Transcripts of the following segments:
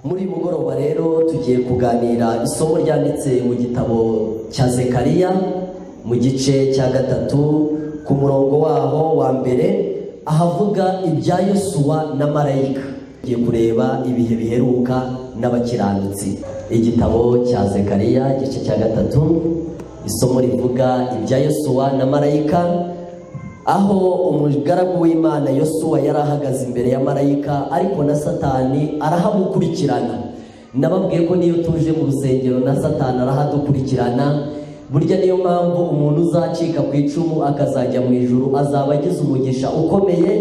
Muri mugoroba rero tugiye kuganira isomo ryanditse mu gitabo cya Zekariya mu gice cya 3 ku murongo waho wa mbere ahavuga ibya Yosuwa na marayika. Tugiye kureba ibihe biheruka n'abakiranutsi. Igitabo cya Zekariya gice cya 3 isomo rivuga ibya Yosuwa na marayika, aho umugaragu w'Imana Yosuwa yarahagaze imbere ya marayika ariko na Satani arahamukurikirana. Nababwiye ko niyo tuje mu rusengero na Satani arahadukurikirana. Burya niyo mpamvu umuntu uzacika ku icumu akazajya mu ijuru azaba agize umugisha ukomeye,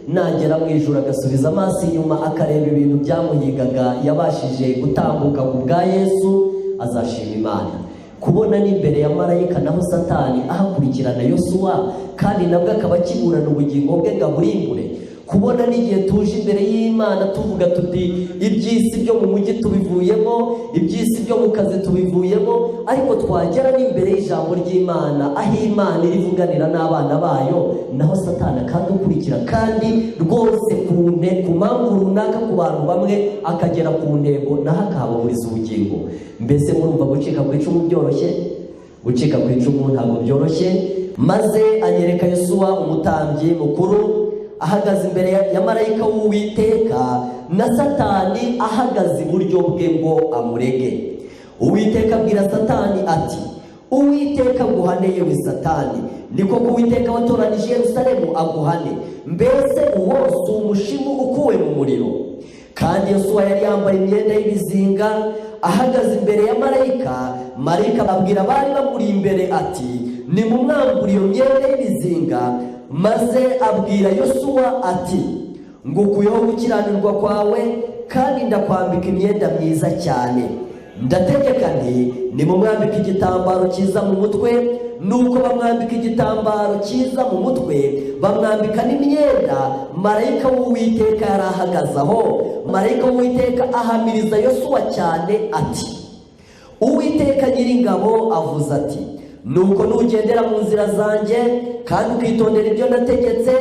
nagera mu ijuru agasubiza amaso inyuma akareba ibintu byamuhigaga yabashije gutambuka ku bwa Yesu, azashima Imana. Kubona n'imbere ya marayika naho Satani ahakurikirana Yosuwa kandi nabwo akaba akiburana ubugingo bwe ngaburimbure. Kubona n'igihe tuje imbere y'Imana tuvuga tuti iby'isi byo mu mujyi tubivuyemo, iby'isi byo mu kazi tubivuyemo, ariko twagera n'imbere y'ijambo ry'Imana aho Imana irivuganira n'abana bayo, naho Satani akadukurikira kandi rwose ku mpamvu runaka ku bantu bamwe akagera ku ntego naho akahaburiza ubugingo. Mbese murumva gucika ku icumu byoroshye? Gucika ku icumu ntabwo byoroshye. Maze anyereka Yosuwa umutambyi mukuru ahagaze imbere ya marayika w'Uwiteka na Satani ahagaze iburyo bwe ngo amurege. Uwiteka abwira Satani ati, Uwiteka aguhane yewe Satani, niko ko Uwiteka watoranije Yerusalemu aguhane, mbese uwo si umushimu ukuwe mu muriro? Kandi Yosuwa yari yambaye imyenda y'ibizinga ahagaze imbere ya marayika. Marayika abwira abari bamuri imbere ati, nimumwambure iyo myenda y'ibizinga. Maze abwira Yosuwa ati, ngukuyeho gukiranirwa kwawe kandi ndakwambika imyenda myiza cyane. Ndategeka nti nimumwambika igitambaro cyiza mu mutwe. Nuko bamwambika igitambaro cyiza mu mutwe, bamwambika n'imyenda. Marayika w'Uwiteka yari ahagaze aho. Marayika w'Uwiteka ahamiriza Yosuwa cyane ati, Uwiteka Nyiringabo avuze ati, nuko nugendera mu nzira zanjye kandi ukitondera ibyo nategetse,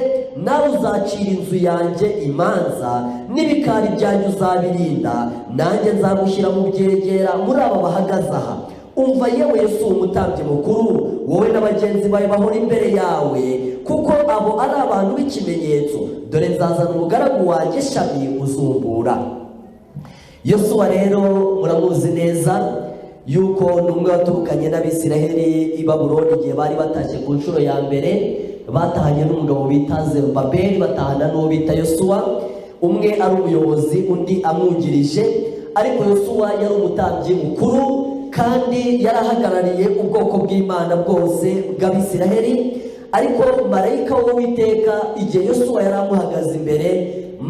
nawe uzacira inzu yanjye imanza n'ibikari byanjye uzabirinda, nanjye nzagushyira mu byegera muri aba bahagaze aha. Umva yewe Yesu umutambyi mukuru, wowe n'abagenzi bawe bahora imbere yawe, kuko abo ari abantu b'ikimenyetso. Dore nzazana umugaragu wanjye Shami uzumbura. Yosuwa rero muramuzi neza yuko numwe waturukanye n'Abisiraheli i Babuloni igihe bari batashye ku nshuro ya mbere. Batahanye n'umugabo bita Zerubabeli, batahana n'uwo bita Yosuwa. Umwe ari umuyobozi, undi amwungirije, ariko Yosuwa yari umutambyi mukuru kandi yarahagarariye ubwoko bw'Imana bwose bw'Abisiraheli. Ariko marayika w'Uwiteka igihe Yosuwa yari amuhagaze imbere,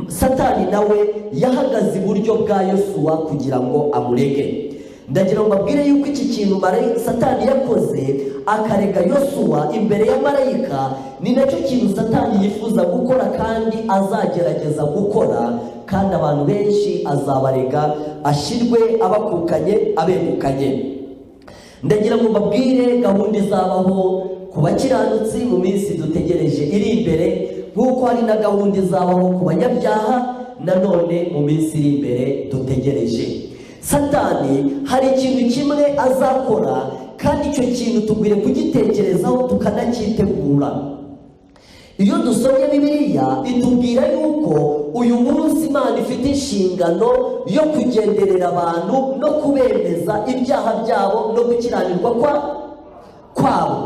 Satani nawe yahagaze iburyo bwa Yosuwa kugira ngo amurege. Ndagira ngo mbabwire yuko iki kintu Satani yakoze akarega Yosuwa imbere ya marayika, ni nacyo kintu Satani yifuza gukora kandi azagerageza gukora, kandi abantu benshi azabarega ashirwe abakukanye abegukanye. Ndagira ngo mbabwire gahunda izabaho ku bakiranutsi mu minsi dutegereje iri imbere, nk'uko hari na gahunda izabaho ku banyabyaha nanone mu minsi iri imbere dutegereje. Satani hari ikintu kimwe azakora, kandi icyo kintu tugwire kugitekerezaho tukanacyitegura. Iyo dusomye Bibiliya itubwira yuko uyu munsi Imana ifite inshingano yo kugenderera abantu no kubemeza ibyaha byabo no gukiranirwa kwabo.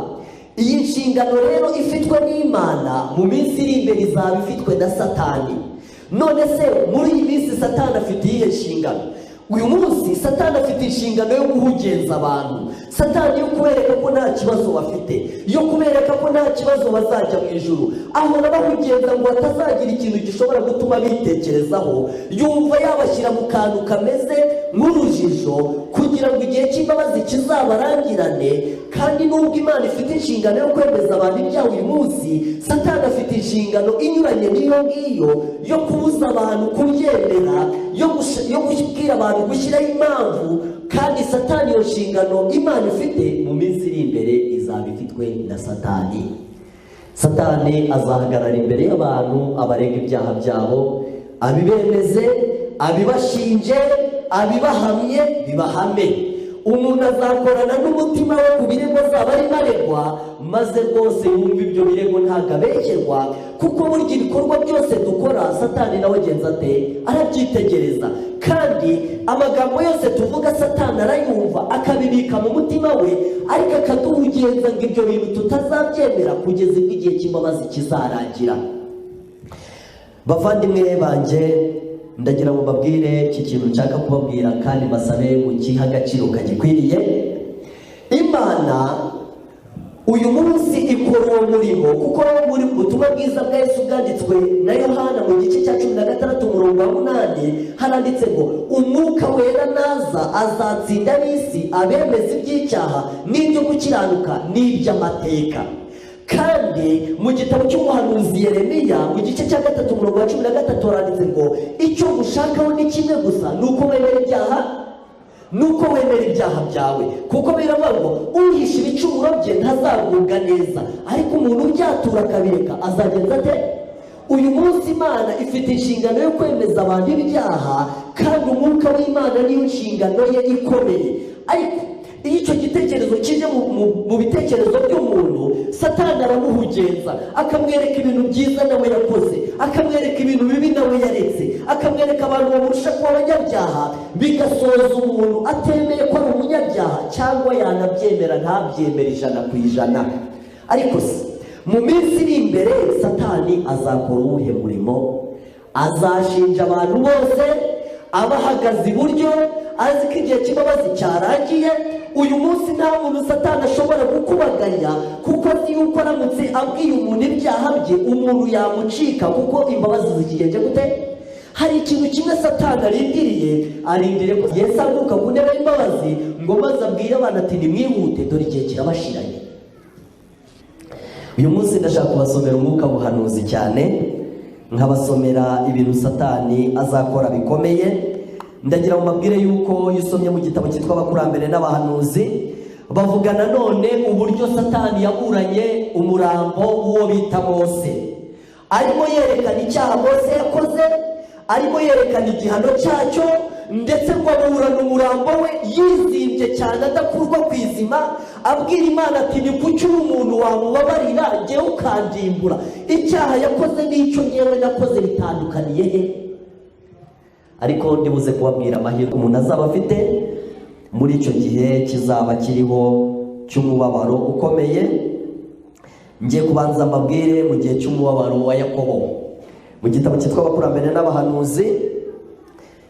Iyi nshingano rero ifitwe n'Imana mu minsi iri imbere izaba ifitwe na Satani. None se muri iyi minsi Satani afite iyihe nshingano? Uyu munsi Satani afite inshingano yo guhugenza abantu. Satani yo kubereka ko nta kibazo bafite, yo kubereka ko nta kibazo bazajya mu ijuru, ahora bahugenza ngo batazagira ikintu gishobora gutuma bitekerezaho. Yumva yabashyira mu kantu kameze nk'urujijo kugira ngo igihe cy'imbabazi kizabarangirane. Kandi nubwo Imana ifite inshingano yo kwemeza abantu ibyaha uyu munsi, Satani afite inshingano inyuranye n'iyo ngiyo yo kubuza abantu kubyemera, yo kubwira abantu gushyiraho impamvu. Kandi Satani iyo nshingano Imana ifite mu minsi iri imbere izaba ifitwe na Satani. Satani azahagarara imbere y'abantu abarega ibyaha byabo, abibemeze, abibashinje, abibahamye bibahame. Umuntu azakorana n'umutima we ku birego azaba arimo aregwa, maze rwose yumva ibyo birego ntabwo abeshyerwa, kuko burya ibikorwa byose dukora Satani nawe agenza ate? Arabyitegereza. Kandi amagambo yose tuvuga Satani arayumva akabibika mu mutima we, ariko akaduhugenza ngo ibyo bintu tutazabyemera kugeza ubwo igihe cy'imbabazi kizarangira. Bavandimwe banjye, ndagira ngo mbabwire iki kintu nshaka kubabwira kandi basabe mu giha agaciro kagikwiriye. Imana uyu munsi ikora uwo murimo, kuko muri ubutumwa bwiza bwa Yesu bwanditswe na Yohana mu gice cya 16 umurongo wa 8 haranditse ngo umwuka wera naza azatsinda ab'isi, abemeza iby'icyaha n'ibyo gukiranuka n'iby'amateka. Kandi mu gitabo cy'umuhanuzi Yeremiya mu gice cya 3 umurongo wa 13 haranditse ngo icyo gushakaho ni kimwe gusa, nuko wemera ibyaha byawe, kuko biravuga ngo uhisha ibicumuro bye ntazagubwa neza, ariko umuntu ubyatura akabireka azagenza ate? Uyu munsi Imana ifite inshingano yo kwemeza abantu ibyaha, kandi umwuka w'Imana niyo nshingano ye ikomeye. Ariko iyo icyo gitekerezo kije mu bitekerezo by'umuntu, Satani aramuhugenza, akamwereka ibintu byiza nawe yakoze, akamwereka ibintu bibi nawe yaretse, akamwereka abantu bamurusha kuba abanyabyaha, bigasoza umuntu atemeye ko ari umunyabyaha, cyangwa yanabyemera ntabyemere 100%. Ariko mu minsi iri imbere Satani azakora uwuhe murimo? Azashinja abantu bose, abahagaze iburyo, azi ko igihe cy'imbabazi cyarangiye. Uyu munsi nta muntu Satani ashobora gukubagarira, kuko azi yuko aramutse abwiye umuntu ibyaha bye umuntu yamucika, kuko imbabazi zikigenje gute? Hari ikintu kimwe Satani arindiriye ko Yesu aguka ku ntebe y'imbabazi, ngo maze abwire abantu ati nimwihute dore igihe kirabashiranye. Uyu munsi ndashaka kubasomera umwuka buhanuzi cyane, nkabasomera ibintu Satani azakora bikomeye. Ndagira ngo mbabwire yuko yisomye mu gitabo cyitwa Abakurambere n'Abahanuzi, bavuga nanone uburyo Satani yaburanye umurambo uwo bita Mose, arimo yerekana icyaha Mose yakoze, arimo yerekana igihano cyacyo, ndetse ngo aburana umurambo we yizimbye cyane adakurwa ku izima, abwira Imana ati ni kuki umuntu wamubabarira njyewe ukandimbura? Icyaha yakoze n'icyo njyewe nakoze bitandukaniye he? Ariko ndibuze kubabwira amahirwe umuntu azaba afite muri icyo gihe kizaba kiriho cy'umubabaro ukomeye. Ngiye kubanza mbabwire mu gihe cy'umubabaro wa Yakobo mu gitabo cyitwa Abakurambere n'Abahanuzi,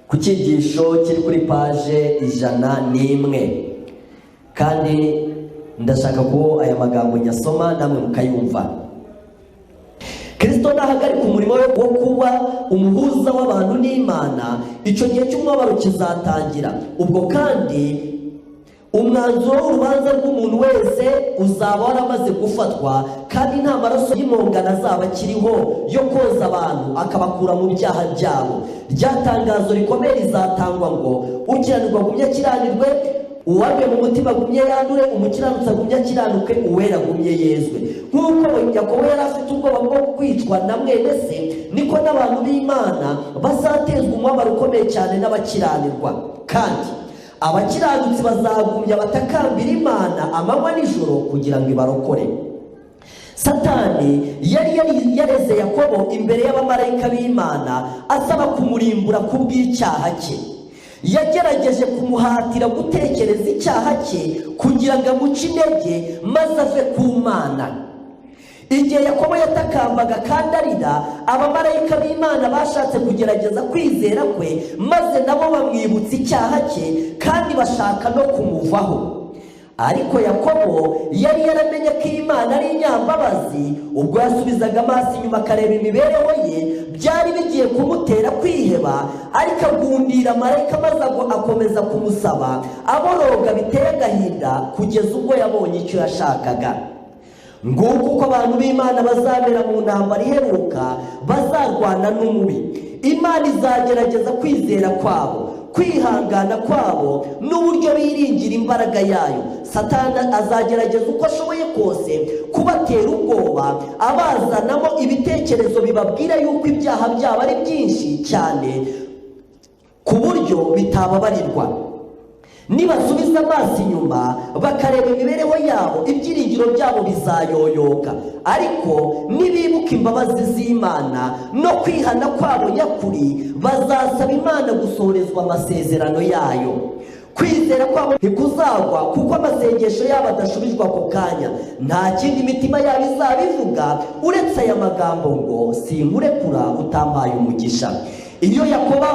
ku cyigisho kiri kuri paje 101, kandi ndashaka ko aya magambo nyasoma namwe mukayumva. Kristo nahagarika umurimo wo kuba umuhuza w'abantu n'Imana, icyo gihe cy'umubabaro kizatangira. Ubwo kandi umwanzuro w'urubanza rw'umuntu wese uzaba waramaze gufatwa, kandi nta maraso y'imongano azaba akiriho yo koza abantu akabakura mu byaha byabo. Rya tangazo rikomeye rizatangwa ngo ukiranirwa agumye akiranirwe, uwambaye mu mutima agumye yandure, umukiranutsi agumye akiranuke, uwera agumye yezwe. Nk'uko Yakobo yari afite ubwoba bwo kwicwa na mwene se, niko n'abantu b'Imana bazatezwa umubabaro ukomeye cyane n'abakiranirwa. Kandi abakiranutsi bazagumya batakambira Imana amanywa n'ijoro kugira ngo ibarokore. Satani yari yareze Yakobo imbere y'abamarayika b'Imana asaba kumurimbura ku bw'icyaha cye. Yagerageje kumuhatira gutekereza icyaha cye kugira ngo amuce intege maze ave ku Mana. Igihe Yakobo yatakambaga kandi arira, abamarayika b'Imana bashatse kugerageza kwizera kwe, maze nabo bamwibutsa icyaha cye kandi bashaka no kumuvaho. Ariko Yakobo yari yaramenye ko Imana ari inyambabazi. Ubwo yasubizaga amaso inyuma akareba imibereho ye, byari bigiye kumutera kwiheba, ariko agundira marayika maze akomeza kumusaba aboroga biteye agahinda, kugeza ubwo yabonye icyo yashakaga. Nguko uko abantu b'Imana bazamera mu ntambara iheruka, bazarwana n'umubi. Imana izagerageza kwizera kwabo, kwihangana kwabo, n'uburyo biringira imbaraga yayo. Satani azagerageza uko ashoboye kose kubatera ubwoba, abazanamo ibitekerezo bibabwira yuko ibyaha byabo ari byinshi cyane, ku buryo bitababarirwa. Nibasubiza amaso inyuma bakareba imibereho yabo, ibyiringiro byabo bizayoyoka. Ariko nibibuka imbabazi z'Imana no kwihana kwabo nyakuri, bazasaba Imana gusohorezwa amasezerano yayo. Kwizera kwabo ntikuzagwa kuko amasengesho yabo adashubijwe ako kanya. Nta kindi imitima yabo izabivuga uretse aya magambo ngo sinkurekura utampaye umugisha. Iyo Yakobo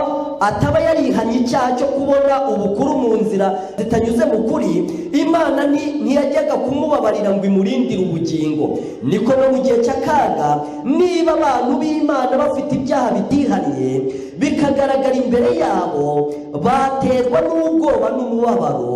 ataba yarihanye icyaha cyo kubona ubukuru mu nzira zitanyuze mu kuri, Imana ntiyajyaga kumubabarira ngo imurindire ubugingo. Niko no mu gihe cy'akaga, niba abantu b'Imana bafite ibyaha bitihanye bikagaragara imbere yabo, baterwa n'ubwoba n'umubabaro,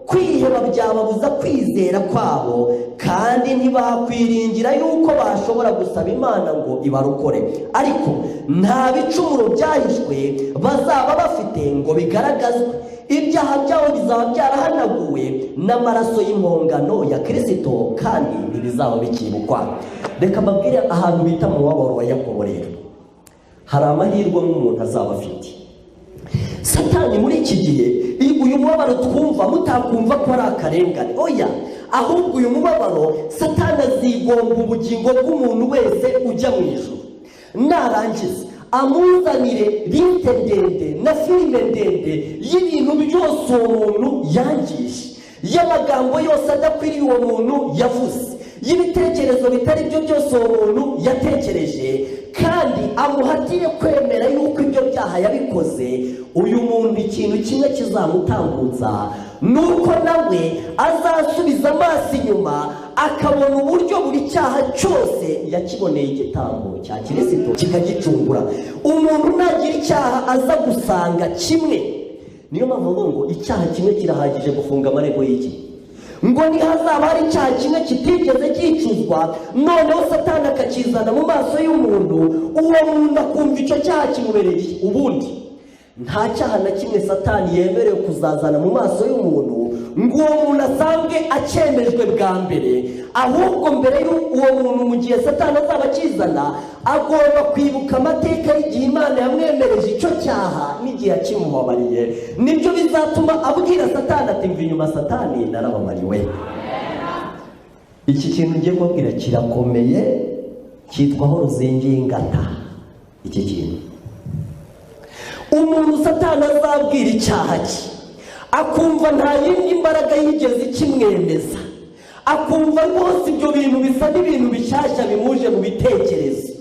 kwiheba byababuza kwizera kwabo, kandi ntibakwiringira yuko bashobora gusaba Imana ngo ibarokore. Ariko nta bicumuro byahishwe bazaba bafite ngo bigaragazwe. Ibyaha byabo bizaba byarahanaguwe n'amaraso y'impongano ya Kristo, kandi ntibizaba bikibukwa. Reka mbabwire ahantu bita mu mubabaro wa Yakobo. Rero hari amahirwe nk'umuntu azaba afite. Satani muri iki gihe, uyu mubabaro twumva mutakumva ko ari akarengane, oya, ahubwo uyu mubabaro Satani azigomba ubugingo bw'umuntu wese ujya mu ijuru. Narangiza amuzanire liste ndende na filime ndende y'ibintu byose uwo muntu yangije, y'amagambo yose adakwiriye uwo muntu yavuze, y'ibitekerezo bitari byo byose uwo muntu yatekereje, kandi amuhatire kwemera yuko ibyo byaha yabikoze. Uyu muntu ikintu kimwe kizamutambutsa, nuko nawe azasubiza amaso inyuma akabona uburyo buri cyaha cyose yakiboneye igitambo cya Kristo kikagicungura. Umuntu nagira icyaha aza gusanga kimwe. Niyo mpamvu ngo icyaha kimwe kirahagije gufunga amarembo y'iki, ngo ntihazaba hari icyaha kimwe kitigeze cyicuzwa, noneho Satani akakizana mu maso y'umuntu, uwo muntu akumva icyo cyaha kimubereye. Ubundi nta cyaha na kimwe Satani yemerewe kuzazana mu maso y'umuntu ngo uwo muntu asange acyemejwe bwa mbere. Ahubwo mbere y'uwo muntu, mu gihe Satani azaba akizana, agomba kwibuka amateka y'igihe Imana yamwemereje icyo cyaha n'igihe yakimubabariye. Nibyo bizatuma abwira Satani ati mva inyuma Satani, narababariwe. Iki kintu ngiye kubabwira kirakomeye, cyitwaho ruzingingata. Iki kintu umuntu Satani azabwira icyaha cye, akumva nta yindi mbaraga yigeze ikimwemeza, akumva rwose ibyo bintu bisa n'ibintu bishyashya bimuje mu bitekerezo.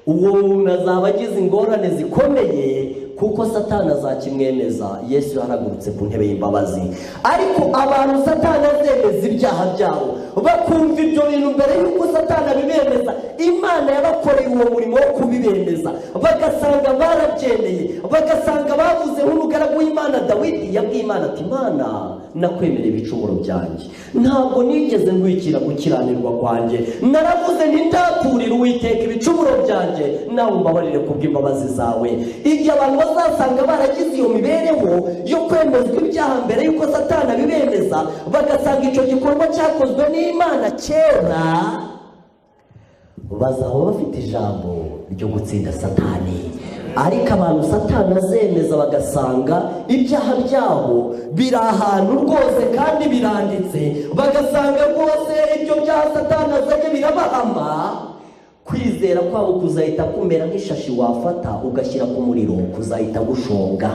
Uwo muntu azaba agize ingorane zikomeye, kuko Satani azakimwemeza. Yesu yaragurutse ku ntebe y'imbabazi. Ariko abantu Satani azemeza ibyaha byabo, bakumva ibyo bintu mbere y'uko Satani abibemeza, Imana yabakoreye uwo murimo wo kubibemeza, bagasanga barabyemeye, bagasanga bavuze nk'umugaragu w'Imana Dawidi yabwiye Imana ati Imana, nakwemereye ibicumuro byanjye, ntabwo nigeze nkwikira gukiranirwa kwanjye, naravuze nti ndaturira Uwiteka ibicumuro byanjye, nawe umbabarire kubw'imbabazi zawe. Igihe abantu bazasanga baragize iyo mibereho yo kwemezwa ibyaha mbere y'uko Satani abibemeza, bagasanga icyo gikorwa cyakozwe n'Imana kera, bazaba bafite ijambo ryo gutsinda Satani. Ariko abantu Satani azemeza bagasanga ibyaha byabo biri ahantu rwose kandi biranditse, bagasanga rwose ibyo byaha Satani azanye birabahama, kwizera kwabo kuzahita kumera nk'ishashi wafata ugashyira ku muriro, kuzahita gushonga.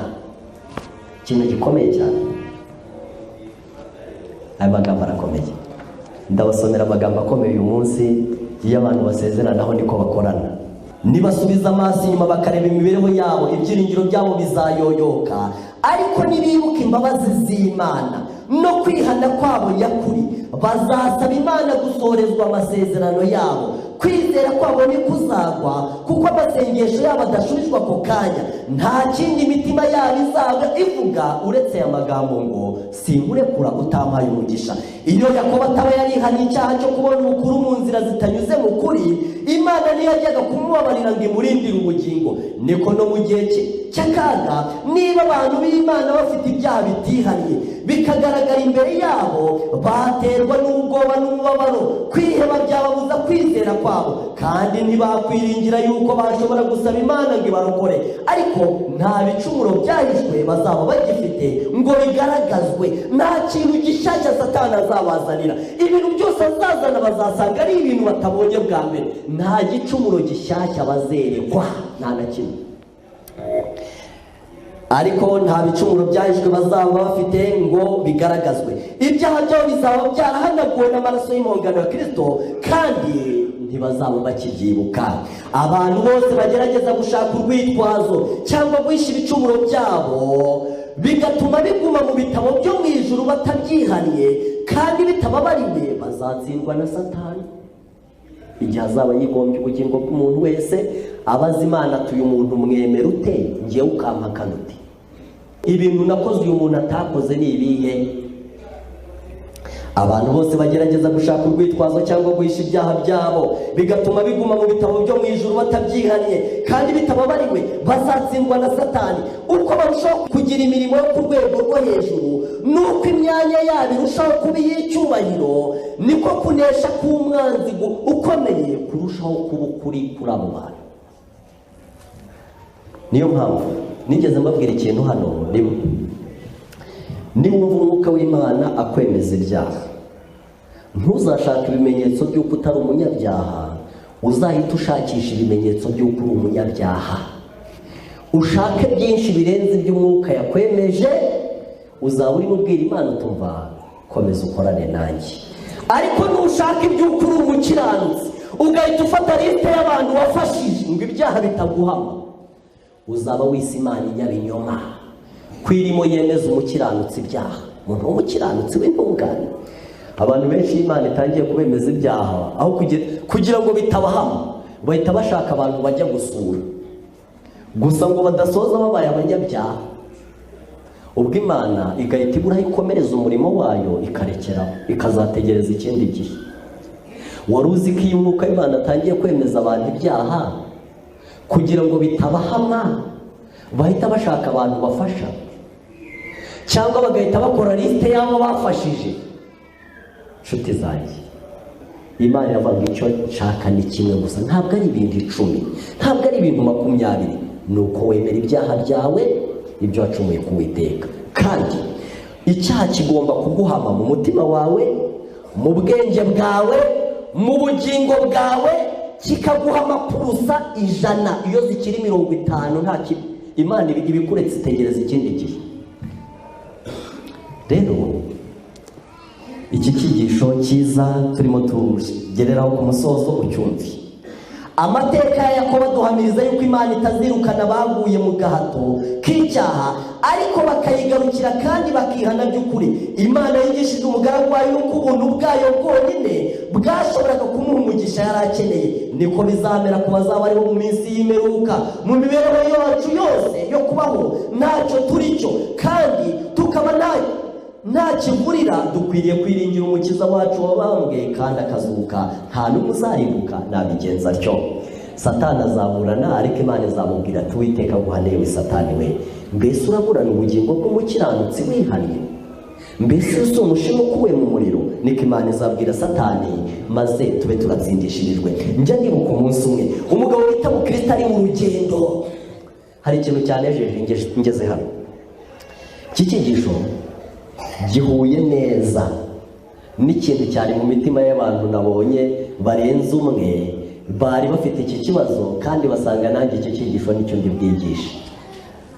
Ikintu gikomeye cyane. Aya magambo arakomeye. Ndabasomera amagambo akomeye uyu munsi, iyo abantu basezeranaho niko bakorana. Nibasubiza amaso inyuma bakareba imibereho yabo, ibyiringiro byabo bizayoyoka. Ariko nibibuka imbabazi z'Imana no kwihana kwabo nyakuri, bazasaba Imana gusohorezwa amasezerano yabo. Kwizera kwabo ntikuzagwa kuko amasengesho yabo adashubijwe ako kanya. Nta kindi imitima yabo izaba ivuga uretse aya magambo ngo sinkurekura utampaye umugisha. Iyo Yakobo ataba yarihanye icyaha cyo kubona ubukuru mu nzira zitanyuze mu kuri, Imana ntiyajyaga kumubabarira ngo imurindire ubugingo. Niko no mu gihe cy'akaga niba abantu b'Imana bafite ibyaha bitihariye bikagaragara imbere yabo, baterwa n'ubwoba n'umubabaro, kwiheba byababuza kwizera kwabo, kandi ntibakwiringira yuko bashobora gusaba Imana ngo ibarokore. Ariko nta bicumuro byahishwe bazaba bagifite ngo bigaragazwe. Nta kintu gishyashya Satani azabazanira. Ibintu byose azazana bazasanga ari ibintu batabonye bwa mbere. Nta gicumuro gishyashya bazerekwa, nta na kimwe. Ariko nta bicumuro byahishwe bazaba bafite ngo bigaragazwe. Ibyaha byabo bizaba byarahanaguwe n'amaraso y'impongano ya Kristo, kandi ntibazaba bakibyibuka. Abantu bose bagerageza gushaka urwitwazo cyangwa guhisha ibicumuro byabo bigatuma biguma mu bitabo byo mu ijuru batabyihaniye kandi bitababariwe, bazatsindwa na Satani igihe azaba yigombye ubugingo bw'umuntu wese. Abaza Imana ati uyu muntu mwemera ute, ngewe ukampakana uti? Ibintu nakoze uyu muntu atakoze ni ibihe? Abantu bose bagerageza gushaka urwitwazo cyangwa guhisha ibyaha byabo bigatuma biguma mu bitabo byo mu ijuru batabyihaniye kandi bitababariwe, bazatsindwa na Satani. Uko barushaho kugira imirimo yo ku rwego rwo hejuru, nuko imyanya yabo irushaho kuba iy'icyubahiro, niko kunesha k'umwanzi ukomeye kurushaho kuba ukuri kuri abo bantu. Niyo mpamvu nigeze mbabwira ikintu hano, niwumva umwuka w'Imana akwemeza ibyaha, ntuzashaka ibimenyetso by'uko utari umunyabyaha, uzahita ushakisha ibimenyetso by'uko uri umunyabyaha. Ushake byinshi birenze iby'umwuka yakwemeje, uzaba urimo ubwira Imana utumva komeza ukorane nanjye. Ariko nushaka iby'uko uri umukiranutsi ugahita ufata liste y'abantu wafashije ngo ibyaha bitaguhama, uzaba wise Imana inyabinyoma kwirimo yemeza umukiranutsi ibyaha. Umuntu w'umukiranutsi w'intungane, abantu benshi Imana itangiye kubemeza ibyaha, aho kugira ngo bitabahama bahita bashaka abantu bajya gusura gusa ngo badasoza babaye abanyabyaha. Ubwo Imana igahita ibura ikomereza umurimo wayo ikarekeraho, ikazategereza ikindi gihe. Wari uzi ko iyo umwuka w'Imana atangiye kwemeza abantu ibyaha kugira ngo bitabahama, bahita bashaka abantu bafasha, cyangwa bagahita bakora liste y'abo bafashije. Nshuti zanjye, Imana yavuga icyo nshaka ni kimwe gusa, ntabwo ari ibintu 10, ntabwo ari ibintu 20. Nuko wemera ibyaha byawe, ibyo wacumuye ku Uwiteka, kandi icyaha kigomba kuguhama mu mutima wawe, mu bwenge bwawe, mu bugingo bwawe, kikaguhama purusa 100. Iyo zikiri 50 nta kibi, Imana ibikuretse itegereza ikindi gihe. Rero iki cyigisho cyiza turimo tugereraho ku musozo ucyumvi. Amateka ya Yakobo duhamiriza yuko Imana itazirukana baguye mu gahato k'icyaha, ariko bakayigarukira kandi bakihana by'ukuri. Imana yigishije umugaragu wayo yuko ubuntu bwayo bwonyine bwashoboraga kumuha umugisha yari akeneye. Niko bizamera ku bazaba bariho mu minsi y'imperuka. Mu mibereho yacu yose yo kubaho ntacyo turi cyo kandi tukaba nta kivurira, dukwiriye kwiringira umukiza wacu wabambwe kandi akazuka, nta n'umuzarimbuka nabigenza atyo. Satani azaburana, ariko Imana izamubwira ati Uwiteka aguhanewe Satani we, mbese uraburana ubugingo bw'umukiranutsi wihaniye? Mbese usi umushimo ukuwe mu muriro? Niko Imana izabwira Satani, maze tube turatsindishirijwe. Njya nibuka umunsi umwe umugabo bita Mukristo ari mu rugendo. Hari ikintu cyanejeje ngeze hano. Iki cyigisho gihuye neza n'ikintu cyari mu mitima y'abantu nabonye barenze umwe, bari bafite iki kibazo kandi basanga nanjye iki cyigisho nicyo ndi bwigisha.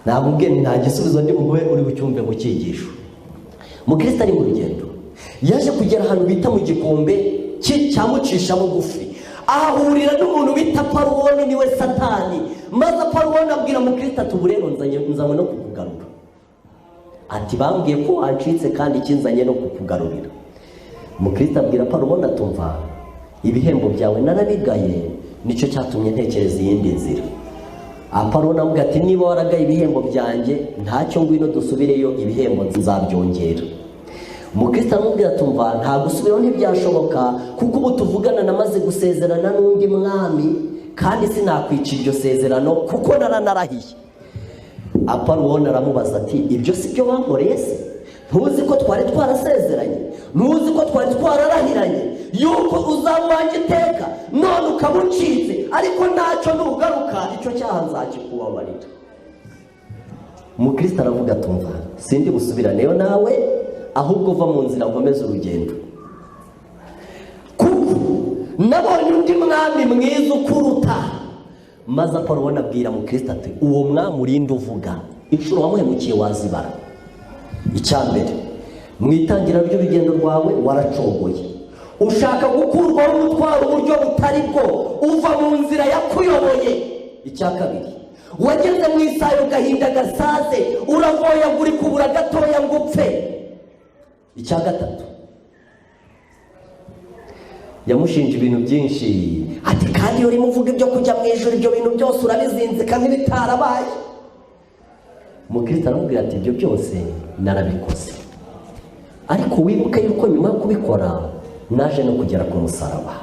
Nabubwe nta gisubizo ndi buguhe uri bucyumve mu cyigisho. Mukristo ari mu rugendo, yaje kugera ahantu bita mu gikombe cyamucisha bugufi, ahahurira n'umuntu bita Parwoni, niwe Satani. Maze Parwoni abwira Mukristo ati ubu rero nzanywe no kukugarura. Ati bambwiye ko wancitse kandi kinzanye no kukugarurira. Mukristo abwira Parwoni atumva ibihembo byawe narabigaye, nicyo cyatumye ntekereza iyindi nzira. Parwoni amubwira ati niba waragaye ibihembo byanjye ntacyo, ngwino dusubireyo, ibihembo nzabyongera. Mukristo amubwira atumva nta gusubiraho ntibyashoboka, kuko ubu tuvugana namaze gusezerana n'undi mwami kandi sinakwica iryo sezerano kuko naranarahiye. Aparuwona aramubaza ati ibyo si byo bankoreye se? Ntuzi ko twari twarasezeranye? Ntuzi ko twari twararahiranye yuko uzamwanya iteka, none ukaba ucitse, ariko ntacyo nugaruka icyo cyaha nzakikubabarira. Umukristo aravuga atumva sindi busubiraneyo nawe, ahubwo uva mu nzira nkomeza urugendo, kuko nabonye undi mwami mwiza ukuruta. Maze Aparuwona abwira Mukristo ati uwo mwami urinde uvuga, inshuro wamuhemukiye wazibara. Icyambere, mu itangira ry'urugendo rwawe waracogoye, ushaka gukurwaho umutwaro uburyo butari bwo, uva mu nzira yakuyoboye. Icya kabiri, wageze mu isayo gahinda gasaze, uravoyagura kubura gatoya ngo upfe. Icya gatatu, yamushinja ibintu byinshi ati kandi iyo urimo uvuga ibyo kujya mu ijuru ibyo bintu byose urabizinzika nk'ibitarabaye. Umukristo aramubwira ati ibyo byose narabikoze, ariko wibuke yuko nyuma yo kubikora naje no kugera ku musaraba,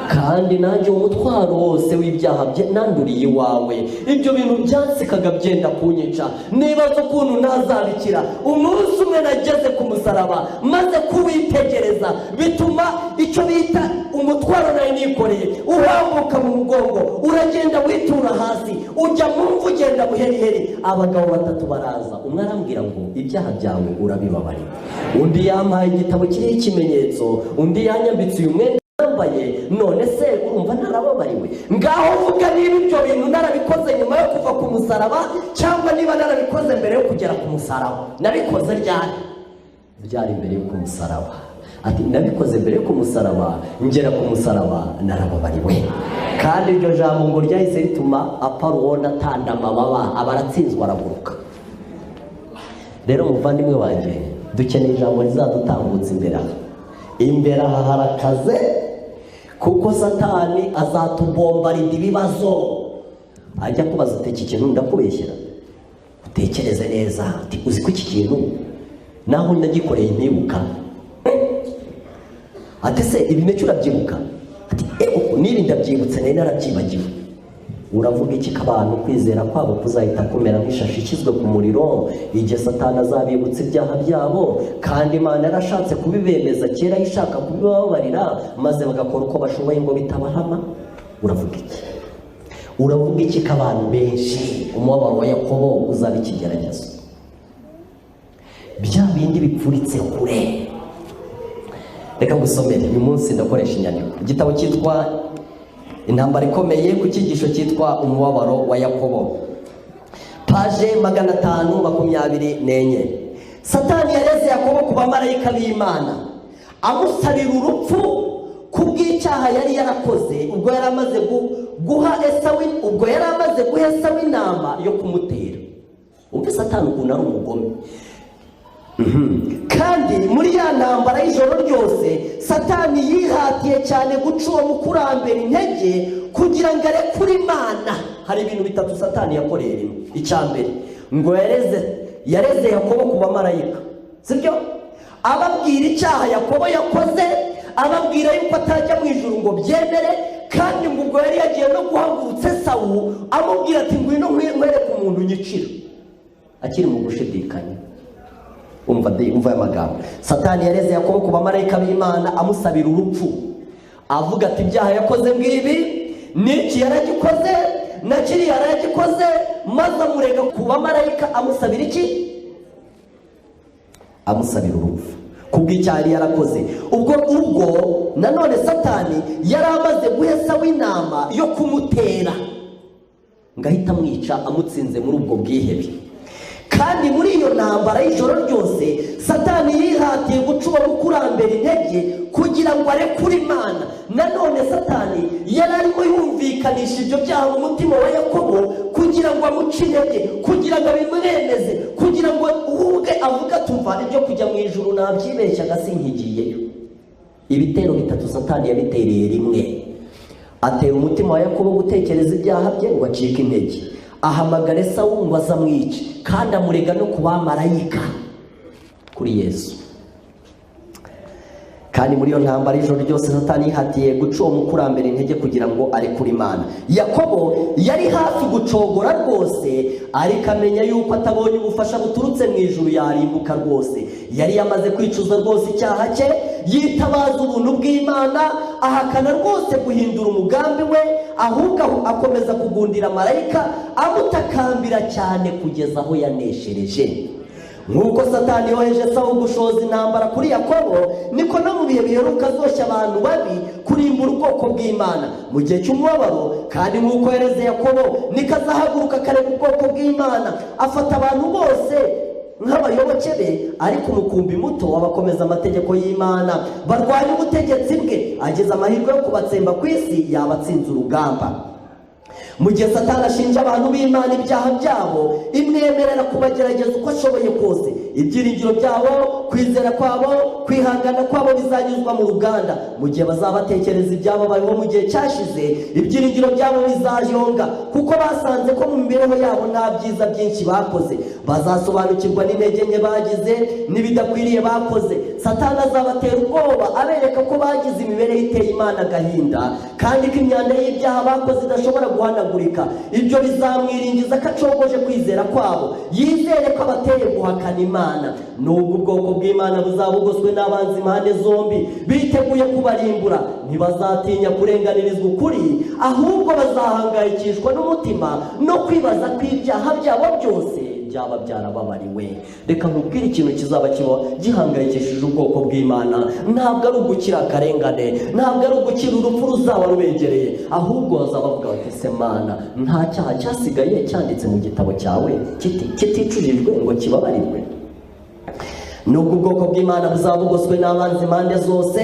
kandi nanjye umutwaro wose w'ibyaha bye nanduriye iwawe. Ibyo bintu byansikaga byenda kunyica, nibaza ukuntu nazabikira. Umunsi umwe nageze ku musaraba maze kuwitegereza, bituma icyo bita umutwaro nayo nikoreye uhambuka mu mugongo, uragenda witura hasi, ujya mu mvu ugenda buheriheri. Abagabo batatu baraza, umwe arambwira ngo ibyaha byawe urabibabariye, undi yampaye igitabo kiriho ikimenyetso, undi yanyambitse uyu mwenda nambaye, none se urumva narababariwe? Ngaho vuga niba ibyo bintu narabikoze nyuma yo kuva ku musaraba, cyangwa niba narabikoze mbere yo kugera ku musaraba. Nabikoze ryari? Byari mbere yo ku musaraba. Ati nabikoze mbere yo ku musaraba, ngera ku musaraba narababariwe. Kandi iryo jambo ngo ryahise rituma Aparuwona atanda amababa, abaratsinzwe araguruka. Rero muvandimwe wanjye, dukeneye ijambo rizadutambutsa imbere aha harakaze, kuko Satani azatubombarira ibibazo. Ajya kubaza ati iki kintu ndakubeshyera? Utekereze neza, ati uzi ko iki kintu naho nagikoreye ntibuka? Ati se ibi nicyo urabyibuka? Ati niba ndabyibutse nari narabyibagiwe. Uravuga iki ko abantu kwizera kwabo kuzahita kumera nk'ishashi ishyizwe ku muriro igihe Satani azabibutsa ibyaha byabo, kandi Imana yarashatse kubibemeza kera ishaka kubibabarira, maze bagakora uko bashoboye ngo bitabahama? Uravuga iki? Uravuga iki ko abantu benshi umubabaro wa Yakobo uzaba ikigeragezo? Bya bindi bipfuritse kure. Reka gusomera uyu munsi ndakoresha inyandiko, igitabo cyitwa Intambara ikomeye, ku cyigisho cyitwa umubabaro wa Yakobo, paje 524. Satani yareze Yakobo ku bamarayika b'Imana, amusabira urupfu kubw'icyaha yari yarakoze ubwo yari amaze guha Esawu inama yo kumutera. Umve Satani ukuntu ari umugome. Kandi muri ya ntambara y'ijoro ryose Satani yihatiye cyane guca uwo mukurambere intege kugira ngo arekure Imana. Hari ibintu bitatu Satani yakoreye rimwe. Icyambere, ngo yareze Yakobo ku bamarayika, sibyo? Ababwira icyaha Yakobo yakoze, ababwira yuko atajya mu ijuru ngo byemere, kandi ngo ubwo yari yagiye no guhagurutsa Esawu amubwira ati ngwino nkwereke umuntu unyicira, akiri mu gushidikanya. Umva amagambo. Satani yareze Yakobo ku bamarayika b'Imana amusabira urupfu, avuga ati ibyaha yakoze ngibi, n'iki yaragikoze, na kiriya yaragikoze, maze amurega ku bamarayika amusabira iki? Amusabira urupfu kubw'icyaha yari yarakoze. Ubwo nanone Satani yari amaze guha Esawu inama yo kumutera, ngahita amwica amutsinze muri ubwo bwihebe. Kandi muri iyo ntambara y'ijoro ryose Satani yihatiye guca uwo mukurambere intege kugira ngo arekure Imana. Nanone Satani yari arimo yumvikanisha ibyo byaha mu mutima wa Yakobo kugira ngo amuce intege, kugira ngo abimwemeze, kugira ngo ubwe avuga tumva ibyo kujya mu ijuru nabyibeshya gasinkigiyeyo. Ibitero bitatu Satani yabitereye rimwe. Atera umutima wa Yakobo gutekereza ibyaha bye ngo acike intege, ahamagara Esawu ngo azamwice, kandi amurega no ku bamarayika kuri Yesu. kandi muri iyo ntambara ijoro ryose Satani yihatiye guca uwo mukurambere intege kugira ngo arekure Imana. Yakobo yari hafi gucogora rwose, ariko amenya yuko atabonye ubufasha buturutse mu ijuru yarimbuka rwose. Yari yamaze kwicuza rwose icyaha cye, yitabaza ubuntu bw'Imana, ahakana rwose guhindura umugambi we, ahubwo akomeza kugundira marayika amutakambira cyane kugeza aho yaneshereje. Nk'uko Satani yoheje Sawuli gushoza intambara kuri Yakobo, niko no mu bihe biheruka azoshya abantu babi kurimbura ubwoko bw'Imana mu gihe cy'umubabaro. Kandi nk'uko yereze Yakobo, niko azahaguruka akareba ubwoko bw'Imana, afata abantu bose nk'abayoboke be, ariko umukumbi muto w'abakomeza amategeko y'Imana barwanya ubutegetsi bwe. Ageze amahirwe yo kubatsemba ku isi, yabatsinze urugamba. Mu gihe Satani ashinja abantu b'Imana ibyaha byabo, imwemerera kubagerageza uko ashoboye kose. Ibyiringiro byabo, kwizera kwabo, kwihangana kwabo bizanyuzwa mu ruganda. Mu gihe bazabatekereza ibyababayeho mu gihe cyashize, ibyiringiro byabo bizayonga, kuko basanze ko mu mibereho yabo nta byiza byinshi bakoze. Bazasobanukirwa n'intege nke bagize n'ibidakwiriye bakoze. Satani azabatera ubwoba, abereka ko bagize imibereho iteye Imana agahinda, kandi ko imyanda y'ibyaha bakoze idashobora guhanagurika. Ibyo bizamwiringiza ko acogoje kwizera kwabo, yizere ko abateye guhakana Imana. Nubwo ubwoko bw'Imana buzaba bugoswe n'abanzi impande zombi biteguye kubarimbura, ntibazatinya kurenganirizwa ukuri, ahubwo bazahangayikishwa n'umutima no kwibaza ko ibyaha byabo byose byaba byarababariwe. Reka nkubwire ikintu kizaba kiba gihangayikishije ubwoko bw'Imana, ntabwo ari ugukira akarengane, ntabwo ari ugukira urupfu ruzaba rubegereye, ahubwo bazaba bavuga bati ese Mana, nta cyaha cyasigaye cyanditse mu gitabo cyawe kiticujijwe ngo kibabarirwe. Nubwo ubwoko bw'Imana buzaba bugoswe n'abanzi impande zose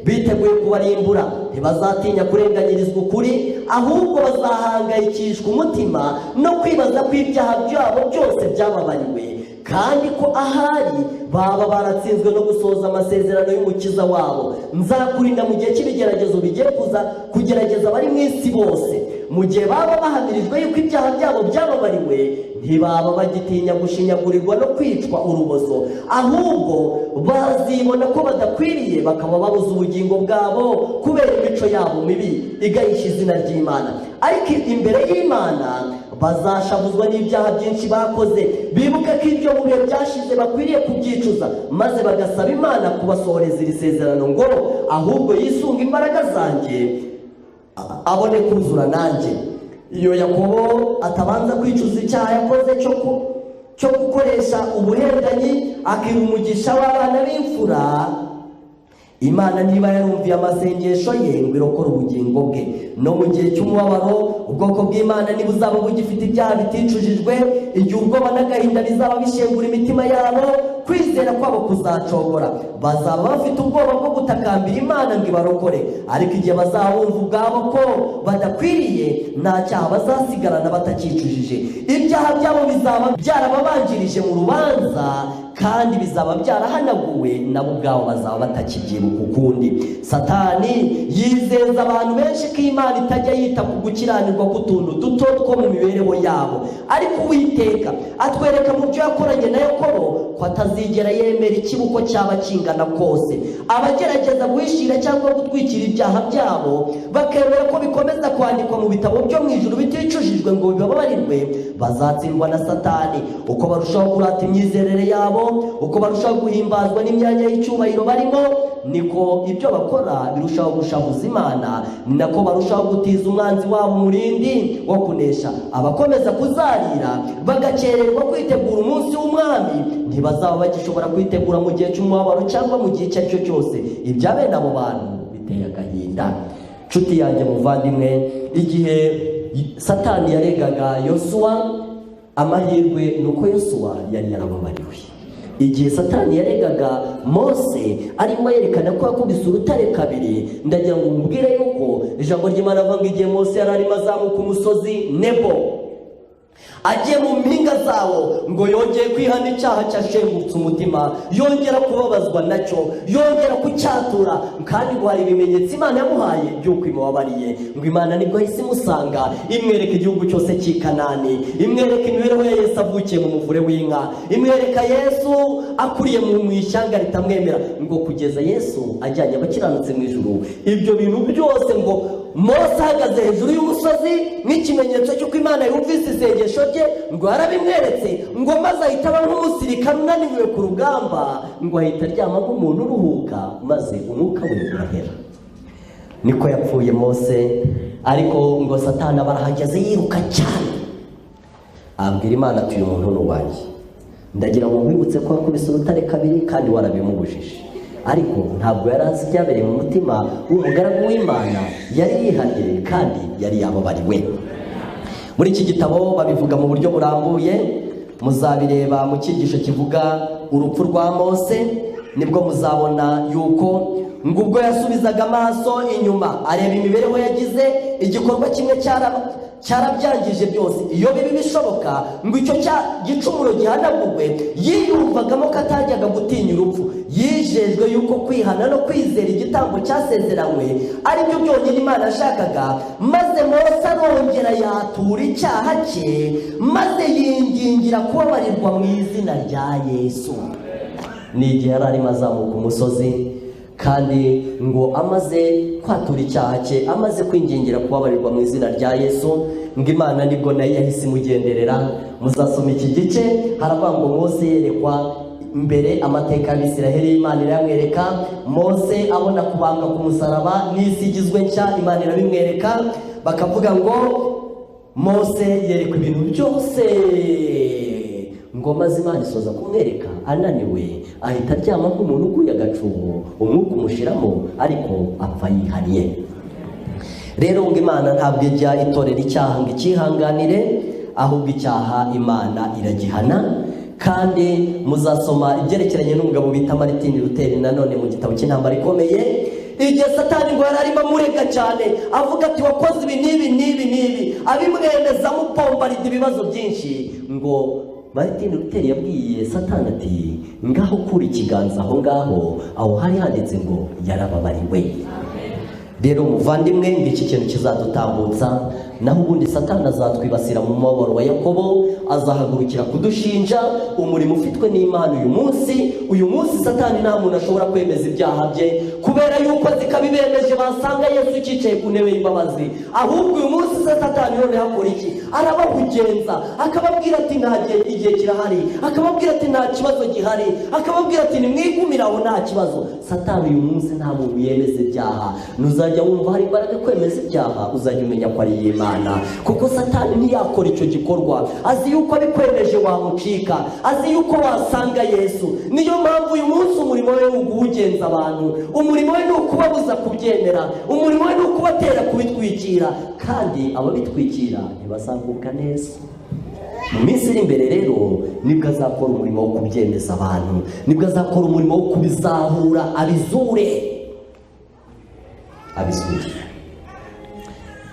biteguye kubarimbura, ntibazatinya kurenganyirizwa ukuri, ahubwo bazahangayikishwa umutima no kwibaza ko ibyaha byabo byose byababariwe, kandi ko ahari baba baratsinzwe no gusohoza amasezerano y'umukiza wabo. Nzakurinda mu gihe cy'ibigeragezo bigiye kuza kugerageza abari mu isi bose. Mu gihe baba bahamirijwe yuko ibyaha byabo byababariwe, ntibaba bagitinya gushinyagurirwa no kwicwa urubozo, ahubwo bazibona ko badakwiriye, bakaba babuza ubugingo bwabo kubera imico yabo mibi igayisha izina ry'Imana. Ariko imbere y'Imana bazashavuzwa n'ibyaha byinshi bakoze, bibuke ko ibyo mu bihe byashize bakwiriye kubyicuza, maze bagasaba Imana kubasohoreza iri sezerano ngo ahubwo yisunga imbaraga zanjye abone kuzura nanjye. Iyo Yakobo atabanza kwicuza icyaha yakoze cyo gukoresha ubuhendanyi akiha umugisha w'abana b'imfura, Imana niba yarumviye amasengesho ye ngo irokore ubugingo bwe. No mu gihe cy'umubabaro, ubwoko bw'Imana nibuzaba bugifite ibyaha biticujijwe, igihe ubwoba n'agahinda bizaba bishengura imitima yabo, kwizera kwabo kuzacogora. Bazaba bafite ubwoba bwo gutakambira Imana ngo ibarokore, ariko igihe bazabumva ubwabo ko badakwiriye, nta cyaha bazasigarana batakicujije. Ibyaha byabo bizaba byarababanjirije mu rubanza, kandi bizaba byarahanaguwe, nabo ubwabo bazaba batakibyibuka ukundi. Satani yizeza abantu benshi ko Imana itajya yita ku gukiranirwa k'utuntu duto two mu mibereho yabo, ariko Uwiteka atwereka mu byo yakoranye na Yakobo ko atazigera yemera ikibuko cyaba kingana kose. Abagerageza guhishira cyangwa gutwikira ibyaha byabo, bakemera ko bikomeza kwandikwa mu bitabo byo mu ijuru biticujijwe ngo bibabarirwe, bazatsindwa na Satani. Uko barushaho kurata imyizerere yabo, uko barushaho guhimbazwa n'imyanya y'icyubahiro barimo, niko ibyo bakora birushaho gushavuza Imana, nako barushaho gutiza umwanzi wabo umurindi wo kunesha. Abakomeza kuzarira bagakererwa kwitegura umunsi w'umwami, ntibazaba bagishobora kwitegura mu gihe cy'umubabaro cyangwa mu gihe icyo ari cyo cyose. Ibya bene abo bantu biteye agahinda. Nshuti yanjye, muvandimwe, igihe Satani yaregaga Yosuwa, amahirwe nuko Yosuwa yari yarababariwe. Igihe Satani yaregaga Mose, arimo yerekana ko yakubise urutare kabiri, ndagira ngo mubwire yuko ijambo ry'Imana avuga igihe Mose yari arimo azamuka umusozi Nebo, agiye mu mpinga zawo ngo yongeye kwihana icyaha cyashengutse umutima, yongera kubabazwa nacyo, yongera kucyatura, kandi ngo hari ibimenyetso Imana yamuhaye by'uko imubabariye. Ngo Imana nibwo yahise imusanga imwereka igihugu cyose cy'i Kanani, imwereka imibereho ya Yesu avukiye mu muvure w'inka, imwereka Yesu akuriye mu ishyanga ritamwemera, ngo kugeza Yesu ajyanye abakiranutse mu ijuru. Ibyo bintu byose ngo Mose ahagaze hejuru y'umusozi nk'ikimenyetso cy'uko Imana yumvise isengesho rye, ngo yarabimweretse, ngo maze ahita aba nk'umusirikare unaniwe ku rugamba, ngo ahita aryama nk'umuntu uruhuka, maze umwuka we urahera. Niko yapfuye Mose. Ariko ngo Satani barahageze yiruka cyane, abwira Imana ati uyu muntu ni uwanjye, ndagira ngo nkwibutse ko wakubise urutare kabiri kandi warabimubujije. Ariko ntabwo yari azi ibyabereye mu mutima w'umugaragu w'Imana, yari yihaniye kandi yari yababariwe. Muri iki gitabo babivuga mu buryo burambuye, muzabireba mu cyigisho kivuga urupfu rwa Mose, nibwo muzabona yuko ngo ubwo yasubizaga amaso inyuma areba imibereho yagize, igikorwa kimwe cyarabyangije byose. Iyo bibi bishoboka ngo icyo gicumuro gihanagurwe, yiyumvagamo ko atajyaga gutinya urupfu, yijejwe yuko kwihana no kwizera igitambo cyasezeranywe ari byo byonyine Imana yashakaga. Maze Mose arongera yatura icyaha cye, maze yingingira kubabarirwa mu izina rya Yesu. Ni igihe yari arimo azamuka umusozi, kandi ngo amaze kwatura icyaha cye, amaze kwingingira kubabarirwa mu izina rya Yesu, ngo Imana nibwo nayo yahise imugenderera. Muzasoma iki gice, haravuga ngo Mose yerekwa mbere amateka y'Abisiraheli, Imana iramwereka. Mose abona kubambwa ku musaraba n'isi igizwe nshya, Imana irabimwereka. Bakavuga ngo Mose yerekwa ibintu byose, ngo maze Imana isoza kumwereka ananiwe, ahita aryama nk'umuntu uguye agacuho, umwuka umushiramo, ariko apfa yihaniye. Rero ngo Imana ntabwo ijya itorera icyaha ngo ikihanganire, ahubwo icyaha Imana iragihana. Kandi muzasoma ibyerekeranye n'umugabo bita Martin Luther nanone mu gitabo cy'intambara ikomeye, igihe Satani ngo yari arimo amurega cyane, avuga ati wakoze ibi n'ibi, abimwemeza mupombarida ibibazo byinshi. Ngo Martin Luther yabwiye Satani ati ngaho kura ikiganza aho ngaho, aho hari handitse ngo yarababariwe. Rero muvandimwe, ngiki kintu kizadutambutsa, naho ubundi Satani azatwibasira mu mubabaro wa Yakobo, azahagurukira kudushinja umurimo ufitwe n'Imana uyu munsi Satani nta muntu ashobora kwemeza ibyaha bye, kubera yuko zikabibemeje basanga Yesu cyicaye ku ntebe y'imbabazi. Ahubwo uyu munsi Satani none hakora iki? Arabahugenza, akababwira ati nta igihe kirahari, akababwira ati nta kibazo gihari, akababwira ati nimwigumira aho nta kibazo. Satani uyu munsi nta muntu yemeza ibyaha. Nuzajya wumva hari imbaraga kwemeza ibyaha, uzajya umenya ko ari Imana, kuko Satani ntiyakora icyo gikorwa. Azi yuko abikwemeje wamucika, azi yuko wasanga Yesu. Niyo mpamvu uyu munsi umurimo we ni uguhugenza abantu, umurimo we ni ukubabuza kubyemera, umurimo we ni ukubatera kubitwikira, kandi ababitwikira ntibazaguka neza. Mu minsi iri imbere rero nibwo azakora umurimo wo kubyemeza abantu, nibwo azakora umurimo wo kubizahura, abizure.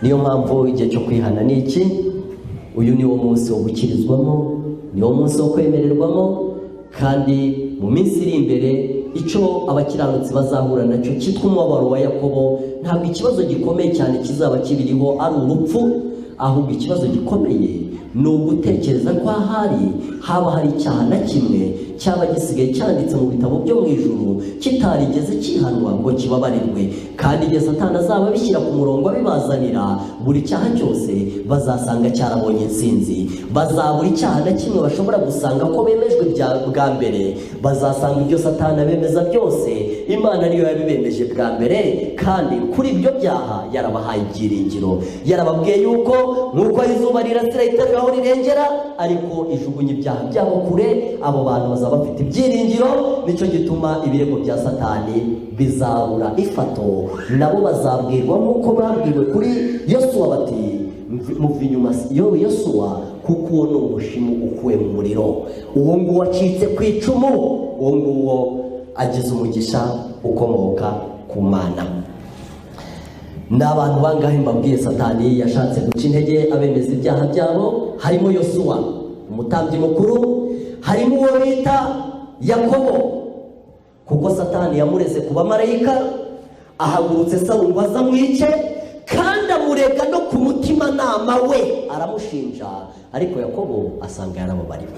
Niyo mpamvu igihe cyo kwihana ni iki? Uyu ni wo munsi wo gukirizwamo, ni wo munsi wo kwemererwamo. Kandi mu minsi iri imbere icyo abakiranutsi bazahura nacyo cyitwa umubabaro wa Yakobo, ntabwo ikibazo gikomeye cyane kizaba kibiriho ari urupfu, ahubwo ikibazo gikomeye ni ugutekereza ko haba hari icyaha na kimwe cyaba gisigaye cyanditse mu bitabo byo mu ijuru kitarigeze kihanwa ngo kibabarirwe. Kandi igihe Satani azaba abishyira ku murongo abibazanira, buri cyaha cyose bazasanga cyarabonye intsinzi. Bazabura icyaha na kimwe bashobora gusanga ko bemejwe bwa mbere, bazasanga ibyo Satani abemeza byose Imana niyo yabibemeje bwa mbere. Kandi kuri ibyo byaha yarabahaye ibyiringiro, yarababwiye yuko nk'uko izuba rirasira ritarira aho rirengera, ariko ijugunye ibyaha byabo kure, abo bantu bazaba bafite ibyiringiro. Nicyo gituma ibirego bya Satani bizabura ifato, nabo bazabwirwa nk'uko babwiwe kuri Yosuwa bati muva inyuma Yosuwa, kuko uwo ni umushimu ukuwe mu muriro, uwo nguwo wacitse ku icumu, uwo nguwo agize umugisha ukomoka ku Mana. N'abantu bangahe mbabwiye Satani yashatse guca intege abemeza ibyaha byabo, harimo Yosuwa umutambyi mukuru, harimo uwo bita Yakobo kuko Satani yamureze ku bamarayika, ahagurutse Sawuli ngo azamwice kandi amurega no ku mutima nama we aramushinja, ariko Yakobo asanga yaramubariwe.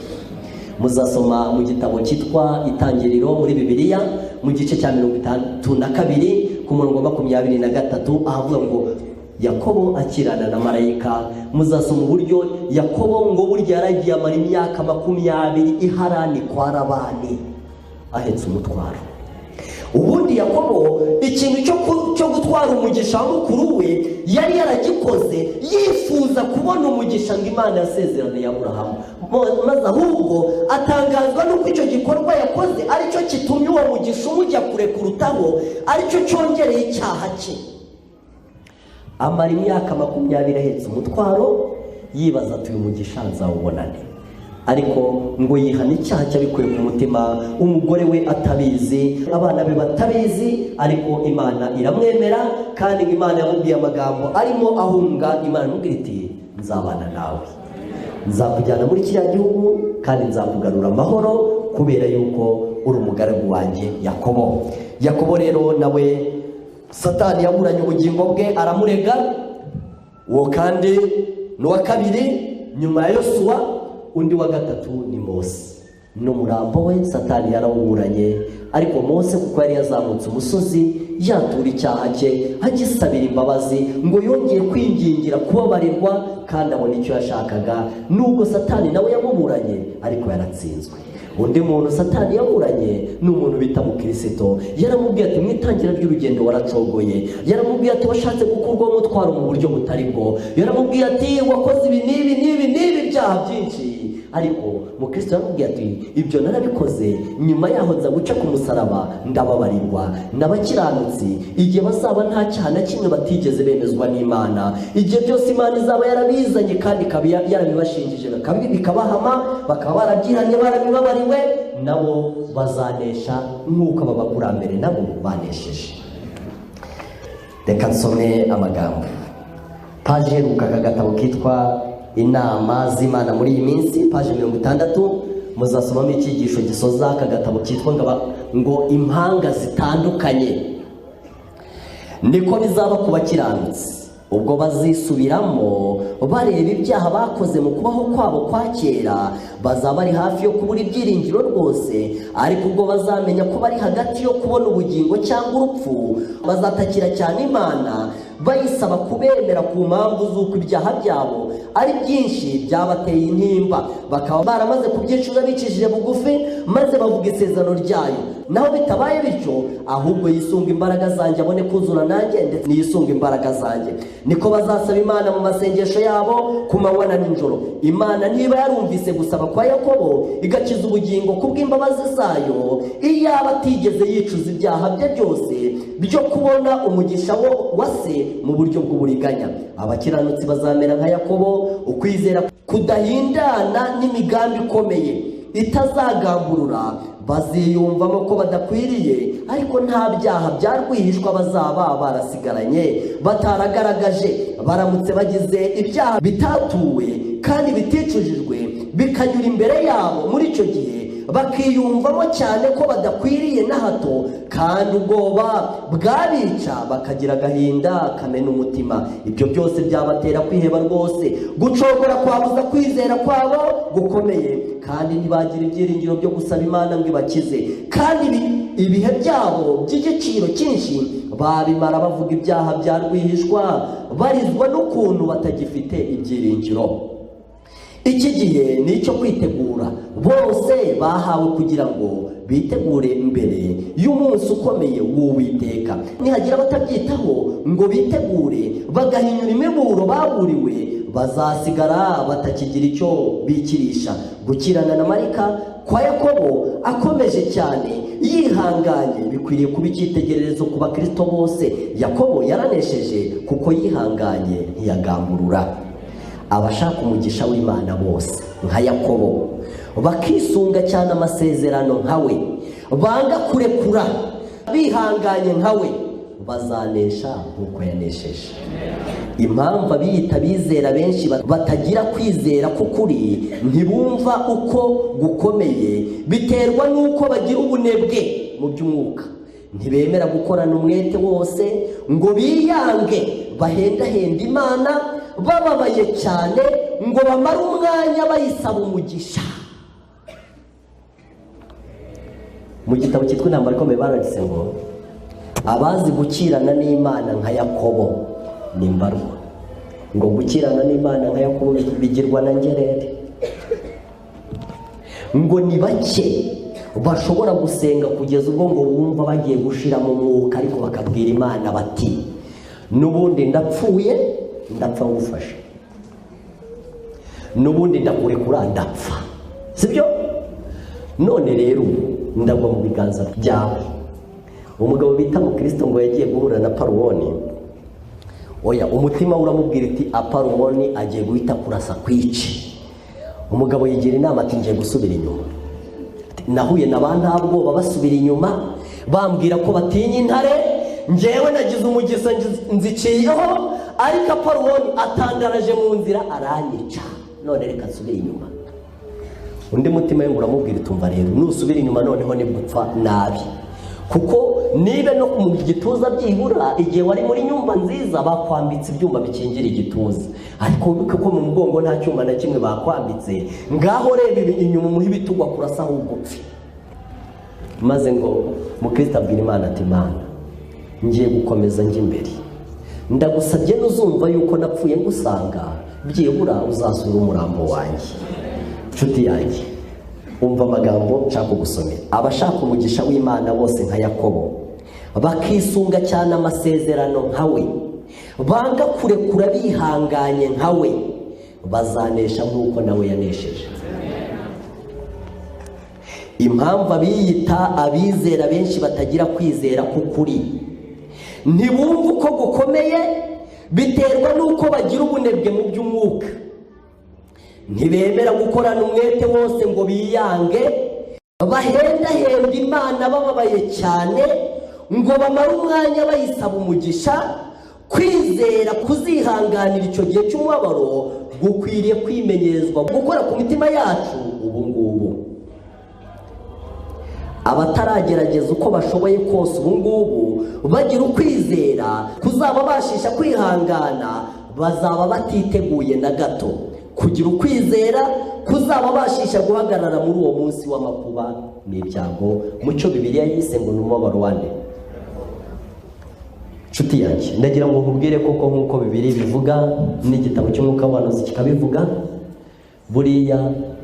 Muzasoma mu gitabo cyitwa Itangiriro muri Bibiliya mu gice cya 32 ku murongo wa 23 ahavuga ngo Yakobo akirana na marayika. Muzasoma uburyo Yakobo ngo burya yaragiye amara imyaka 20 iharani kwa Labani ahetse umutwaro. Ubundi Yakobo ikintu cyo gutwara umugisha mukuru we yari yaragikoze yifuza kubona umugisha ngo Imana yasezeranye ya Aburahamu, maze ahubwo atangazwa nuko icyo gikorwa yakoze aricyo kitumye uwo mugisha umujya kure kurutaho, aricyo cyongereye icyaha cye. Amara imyaka 20 ahetse umutwaro yibaza ati uyu mugisha nzawubonane, ariko ngo yihana icyaha cyabikuye ku mutima, umugore we atabizi, abana be batabizi, ariko Imana iramwemera kandi Imana yamubwiye amagambo arimo ahunga. Imana imubwira iti nzabana nawe, nzakujyana muri kiriya gihugu kandi nzakugarura amahoro kubera yuko uri umugaragu wanjye Yakobo. Yakobo rero nawe Satani yaburanye ubugingo bwe aramurega. Uwo kandi n'uwa kabiri nyuma ya Yosuwa, undi wa gatatu ni Mose. N'umurambo we Satani yarawuburanye, ariko Mose kuko yari yazamutse umusozi yatura icyaha cye agisabira imbabazi ngo yongeye kwingingira kubabarirwa kandi abona icyo yashakaga. Nubwo Satani nawe yamuburanye ariko yaratsinzwe. Undi muntu Satani yaburanye ni umuntu bita Mukristo. Yaramubwiye ati mwitangira ry'urugendo waracogoye, yaramubwiye ati washatse gukurwa umutwaro mu buryo butari bwo, yaramubwiye ati wakoze ibi n'ibi byaha byinshi. Ariko Mukristo yaramubwiye ati ibyo narabikoze, nyuma yaho nza guca ku musaraba ndababarirwa. N'abakiranutsi igihe bazaba nta cyaha na kimwe batigeze bemezwa n'Imana, igihe byose Imana izaba yarabizanye kandi yarabibashingije bikabahama, bakaba baragiranye barabibabariwe, nabo bazanesha nk'uko aba bakurambere nabo banesheje. Reka nsome amagambo. Paje heruka gatabo kitwa Inama z'Imana muri iyi minsi, paje 60. Muzasomamo icyigisho gisoza aka gatabo kitwa ngo impanga zitandukanye. Niko bizaba ku bakiranutsi ubwo bazisubiramo bareba ibyaha bakoze mu kubaho kwabo kwa kera, bazaba bari hafi yo kubura ibyiringiro rwose, ariko ubwo bazamenya ko bari hagati yo kubona ubugingo cyangwa urupfu, bazatakira cyane Imana bayisaba kubemera ku mpamvu z'uko ibyaha byabo ari byinshi byabateye intimba, bakaba baramaze kubyicuza bicishije bugufi maze bavuga isezerano ryayo. Naho bitabaye bityo, ahubwo yisunga imbaraga zanjye abone kuzura nanjye ndetse niyisunga imbaraga zanjye. Niko bazasaba Imana mu masengesho yabo ku manywa na nijoro. Imana niba yarumvise gusaba kwa Yakobo igakiza ubugingo kubw'imbabazi zayo, iyaba atigeze yicuza ibyaha bye byose byo kubona umugisha wa se mu buryo bw'uburiganya. Abakiranutsi bazamera nka Yakobo, ukwizera kudahindana n'imigambi ikomeye itazagamburura, baziyumvamo ko badakwiriye, ariko nta byaha byarwihishwa bazaba barasigaranye bataragaragaje. Baramutse bagize ibyaha bitatuwe kandi biticujijwe bikanyura imbere yabo, muri icyo gihe bakiyumvamo cyane ko badakwiriye na hato, kandi ubwoba bwabica bakagira agahinda kamena umutima. Ibyo byose byabatera kwiheba rwose, gucogora kwabuza kwizera kwabo gukomeye, kandi ntibagira ibyiringiro byo gusaba Imana ngo ibakize. Kandi ibihe byabo by'igiciro cyinshi babimara bavuga ibyaha bya rwihishwa, barizwa n'ukuntu batagifite ibyiringiro. Iki gihe ni icyo kwitegura. Bose bahawe kugira ngo bitegure imbere y'umunsi ukomeye w'Uwiteka. Nihagira abatabyitaho ngo bitegure bagahinyura imiburo baburiwe, bazasigara batakigira icyo bikirisha. Gukirana na marika kwa Yakobo akomeje cyane yihanganye bikwiriye kuba icyitegererezo ku bakristo bose. Yakobo yaranesheje kuko yihanganye ntiyagamburura. Abashaka umugisha w'Imana bose nka Yakobo bakisunga cyane amasezerano nkawe, banga kurekura bihanganye nkawe, bazanesha nk'uko yanesheje. Impamvu abiyita bizera benshi batagira kwizera k'ukuri, ntibumva uko gukomeye, biterwa n'uko bagira ubunebwe mu by'umwuka. Ntibemera gukorana umwete wose ngo biyange bahendahenda Imana, bababaye cyane ngo bamare umwanya bayisaba umugisha. Mu gitabo cyitwa Intambara Ikomeye baranditse ngo abazi gukirana n'Imana nka Yakobo ni mbarwa. Ngo gukirana n'Imana nka Yakobo bigirwa na ngerere. Ngo ni bake bashobora gusenga kugeza ubwo ngo bumva bagiye gushira mu mwuka, ariko bakabwira Imana bati n'ubundi ndapfuye ndapfa ngufashe, n'ubundi ndakurekura ndapfa, sibyo? None rero ndagwa mu biganza byawe. Umugabo bita Mukristo ngo yagiye guhura na Parwoni. Oya, umutima uramubwira iti Aparwoni agiye guhita kurasa kwice. Umugabo yigira inama ati ngiye gusubira inyuma. Nahuye n'abantabwo babasubira inyuma bambwira ko batinya intare, ngewe nagize umugisa nziciyeho, ariko Aparwoni atangaraje mu nzira aranyica, none reka nsubire inyuma. Undi mutima we uramubwira utumva rero nusubira inyuma noneho ni gupfa nabi, kuko nibe no mu gituza byibura igihe wari muri nyumba nziza bakwambitse ibyuma bikingira igituza, ariko kuko mu mugongo nta cyuma na kimwe bakwambitse, ngaho reba inyuma muhi bitugwa kurasa ahubwo upfi. Maze ngo Mukristo abwira Imana ati Imana, ngiye gukomeza njye imbere, ndagusabye nuzumva yuko napfuye ngusanga, byibura uzasura umurambo wanjye. Nshuti yanjye, umva amagambo nshaka gusomera. Abashaka umugisha w'Imana bose nka Yakobo, bakisunga cyane amasezerano nkawe, banga kurekura bihanganye nkawe, bazanesha nk'uko nawe yanesheje. Impamvu abiyita abizera benshi batagira kwizera k'ukuri, ntibumva uko gukomeye, biterwa n'uko bagira ubunebwe mu by'umwuka. Ntibemera gukorana umwete wose ngo biyange, bahendahenda Imana bababaye cyane ngo bamare umwanya bayisaba umugisha. Kwizera kuzihanganira icyo gihe cy'umubabaro gukwiriye kwimenyerezwa gukora ku mitima yacu ubu ngubu. Abataragerageza uko bashoboye kose ubu ngubu bagira ukwizera kuzababashisha kwihangana, bazaba batiteguye na gato kugira ukwizera kuzababashisha guhagarara muri uwo munsi w'amakuba n'ibyago, mucyo Bibiliya yise ngo n'umubabaro wande. Nshuti yanjye, ndagira ngo nkubwire koko nk'uko Bibiliya bivuga n'igitabo cy'Umwuka w'Abahanuzi kikabivuga, buriya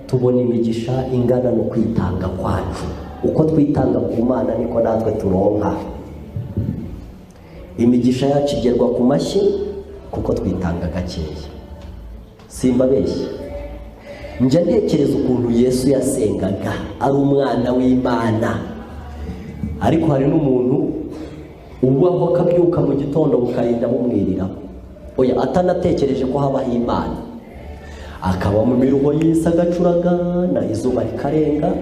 tubona imigisha ingana no kwitanga kwacu. Uko twitanga ku Mana niko natwe turonka. Imigisha yacu igerwa ku mashyi kuko twitanga gakeya. Simba beshye, njya ntekereza ukuntu Yesu yasengaga ari umwana w'Imana, ariko hari n'umuntu ubaho akabyuka mu gitondo bukarinda bumwirira, oya atanatekereje ko habaho Imana, akaba mu miruho y'isi agacuragana izuba rikarenga,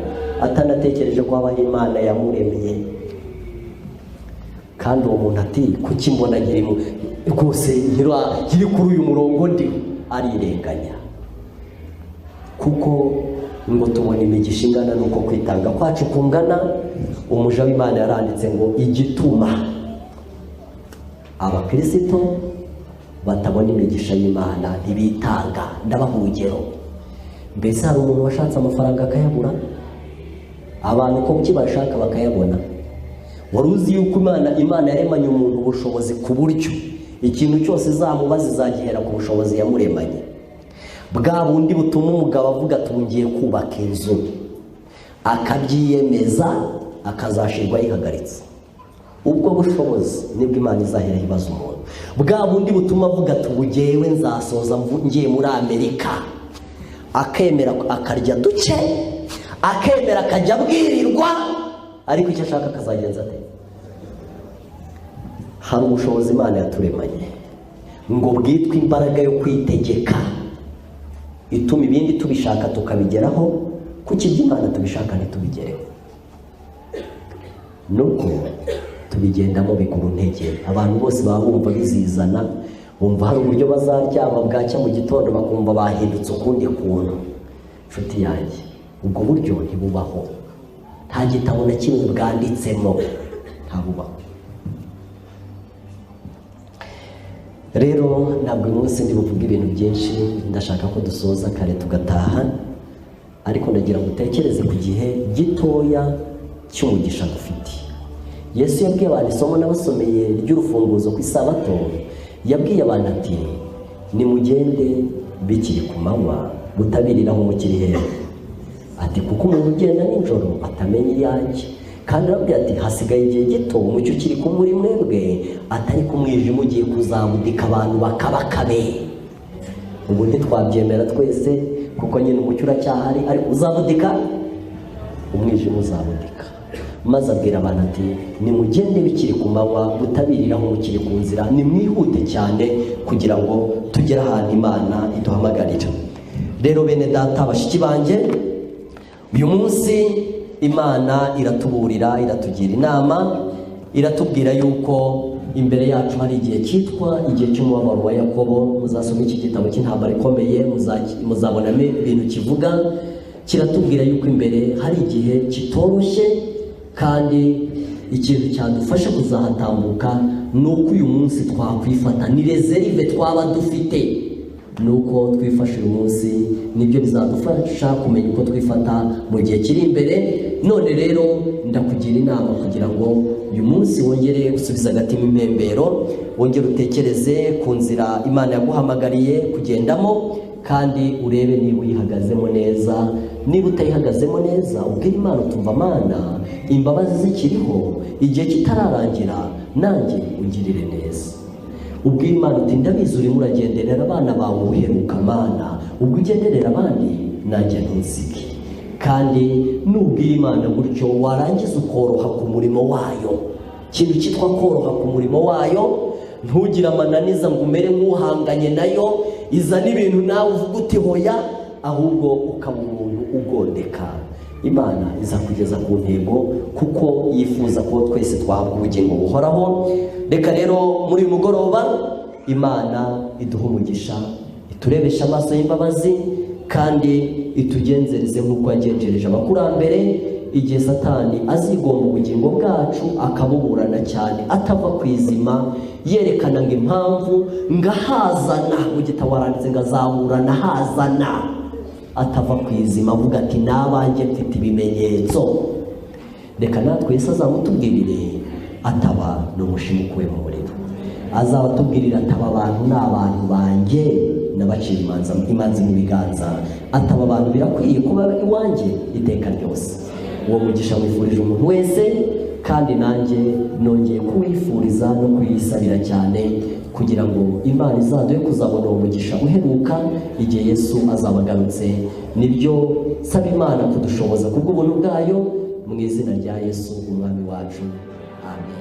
atanatekereje ko habaho Imana yamuremye. Kandi uwo muntu ati kuki mbona rwose nkiri kuri uyu murongo ndi, arirenganya. Kuko ngo tubona imigisha ingana nuko kwitanga kwacu kungana. Umuja w'Imana yaranditse ngo igituma abakristo batabona imigisha y'Imana ntibitanga. Ndabaha urugero. Mbese hari umuntu washatse amafaranga akayabura? Abantu ko buki bashaka bakayabona? Wari uzi yuko Imana yaremanye umuntu ubushobozi ku buryo ikintu cyose zamubaza izagihera ku bushobozi yamuremanye. Bwa bundi butuma umugabo avuga ati ngiye kubaka inzu, akabyiyemeza akazashirwa yihagaritse. Ubwo bushobozi nibwo Imana izahera ibaza umuntu. Bwa bundi butuma avuga ati ubugewe nzasoza ngiye muri Amerika, akemera akarya duke, akemera akajya abwirirwa, ariko icyo ashaka akazagenza ate? Hari ubushobozi Imana yaturemanye ngo bwitwa imbaraga yo kwitegeka, ituma ibindi tubishaka tukabigeraho, kuki iby'Imana tubishaka ntitubigereho. Nuko kubigendamo bikuru ntege. Abantu bose baba bumva bizizana, bumva hari uburyo bazaryama bwacya mu gitondo bakumva bahindutse ukundi kuntu. Nshuti yanjye, ubwo buryo ntibubaho, nta gitabo na kimwe bwanditsemo, ntabubaho. Rero ntabwo uyu munsi ndi buvuge ibintu byinshi, ndashaka ko dusoza kare tugataha, ariko ndagira ngo utekereze ku gihe gitoya cy'umugisha dufite. Yesu yabwiye abantu isomo n'abasomeye ry'urufunguzo ku isabato, yabwiye abantu ati nimugende bikiri ku manywa mutabiriraho mukiri heza, ati kuko umuntu ugenda nijoro atamenya iyanjye. Kandi arabwira ati hasigaye igihe gito umucyo ukiri ku muri mwebwe, atari ku mwijima ugiye kuzabudika abantu bakabakabe. Ubu ntitwabyemera twese kuko nyine umucyo uracyahari, ariko uzabudika, umwijima uzabudika. Maze abwira abantu ati nimugende bikiri ku manywa mutabiriraho mukiri ku nzira, nimwihute cyane kugira ngo tugere ahantu Imana iduhamagarira. Rero bene data bashiki banjye, uyu munsi Imana iratuburira, iratugira inama, iratubwira yuko imbere yacu hari igihe cyitwa igihe cy'umubabaro wa Yakobo. Muzasoma iki gitabo cy'intambara ikomeye, muzabonamo ibintu kivuga. Kiratubwira yuko imbere hari igihe kitoroshye, kandi ikintu cyadufasha kuzahatambuka nuko uyu munsi twakwifata, ni reserve twaba dufite, nuko twifashe uyu munsi nibyo bizadufasha kumenya uko twifata mu gihe kiri imbere. None rero ndakugira inama kugira ngo uyu munsi wongere gusubiza agatima impembero, wongere utekereze ku nzira Imana yaguhamagariye kugendamo, kandi urebe niba uyihagazemo neza. Niba utayihagazemo neza, ubwire Imana utumva Mana, imbabazi zikiriho, igihe kitararangira nanjye ungirire neza. Ubwire Imana uti ndabizi urimo uragenderera abana bawe uheruka Mana, ubwo ugenderera abandi nanjye ntuzike. Kandi nubwire Imana gutyo warangiza ukoroha ku murimo wayo. Ikintu cyitwa koroha ku murimo wayo, ntugire amananiza ngo umere nk'uhanganye nayo, izana ibintu nawe uvuga uti hoya, ahubwo ukaba umuntu ugondeka. Imana izakugeza ku ntego kuko yifuza ko twese twahabwa ubugingo buhoraho. Reka rero muri uyu mugoroba Imana iduha umugisha, iturebesha amaso y'imbabazi, kandi itugenzereze nk'uko yagenjereje abakurambere. Igihe Satani azigomba ubugingo bwacu akabuburana cyane, atava ku izima, yerekana ngo impamvu ngahazana, mu gitabo waranditse ngo azaburana hazana, atava ku izima avuga ati nabanjye mfite ibimenyetso. Reka natwe Yesu azamutubwirire ataba n'umushimo ukuwe mu muriro, azabatubwirira ataba abantu ni abantu banjye nabacira imanzi mu biganza, ataba abantu birakwiye kuba iwanjye iteka ryose. Uwo mugisha wifurije umuntu wese, kandi nanjye nongeye kuwifuriza no kuyisabira cyane kugira ngo Imana izaduhe kuzabona uwo mugisha uheruka igihe Yesu azabagarutse. Nibyo saba Imana kudushoboza kubw'ubuntu bwayo, mu izina rya Yesu umwami wacu, amen.